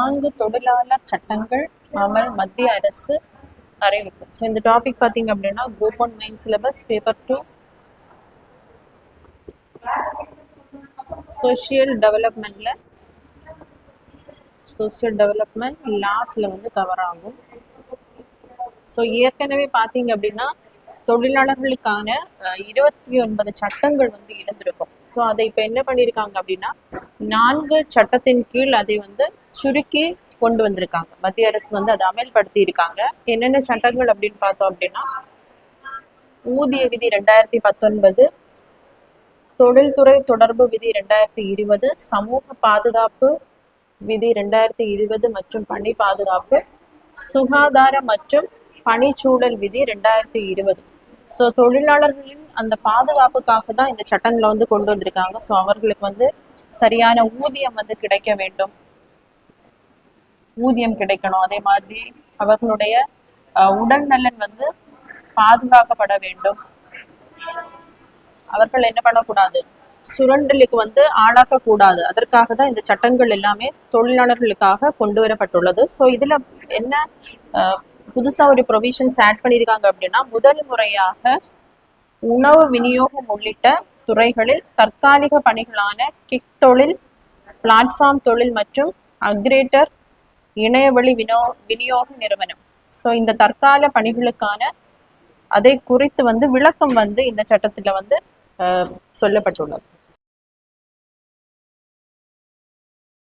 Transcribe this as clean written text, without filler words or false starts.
4 தொழிலாளர் சட்டங்கள் அமல் மத்திய அரசு அறிவிப்பு. ஸோ இந்த டாபிக் பார்த்தீங்க அப்படின்னா group 1 main syllabus paper 2 social development லாஸ்ல வந்து கவர் ஆகும். ஸோ ஏற்கனவே பார்த்தீங்க அப்படின்னா தொழிலாளர்களுக்கான 29 சட்டங்கள் வந்து இருந்திருக்கும். ஸோ அதை இப்போ என்ன பண்ணியிருக்காங்க அப்படின்னா 4 சட்டத்தின் கீழ் அதை வந்து சுருக்கி கொண்டு வந்திருக்காங்க. மத்திய அரசு வந்து அதை அமல்படுத்தி இருக்காங்க. என்னென்ன சட்டங்கள் அப்படின்னு பார்த்தோம் அப்படின்னா ஊதிய விதி 2019, தொழில்துறை தொடர்பு விதி 2020, சமூக பாதுகாப்பு விதி 2020 மற்றும் பணி பாதுகாப்பு, சுகாதார மற்றும் பணிச்சூழல் விதி 2020. ஸோ தொழிலாளர்களின் அந்த பாதுகாப்புக்காக தான் இந்த சட்டங்களை வந்து கொண்டு வந்திருக்காங்க. ஸோ அவர்களுக்கு வந்து சரியான ஊதியம் வந்து கிடைக்க வேண்டும், ஊதியம் கிடைக்கணும். அதே மாதிரி அவர்களுடைய உடல் நலன் வந்து பாதுகாக்கப்பட வேண்டும். அவர்கள் என்ன பண்ணக்கூடாது, சுரண்டலுக்கு வந்து ஆளாக்க கூடாது. அதற்காக தான் இந்த சட்டங்கள் எல்லாமே தொழிலாளர்களுக்காக கொண்டு வரப்பட்டுள்ளது. ஸோ இதுல என்ன புதுசா ஒரு ப்ரொவிஷன்ஸ் ஆட் பண்ணியிருக்காங்க அப்படின்னா முதல் முறையாக உணவு விநியோகம் உள்ளிட்ட துறைகளில் தற்காலிக பணிகளான கிக் தொழில், பிளாட்ஃபார்ம் தொழில் மற்றும் அக்ரேட்டர் இணையவழி விநியோக நிறுவனம். ஸோ இந்த தற்கால பணிகளுக்கான அதை குறித்து வந்து விளக்கம் வந்து இந்த சட்டத்துல வந்து சொல்லப்பட்டுள்ளது.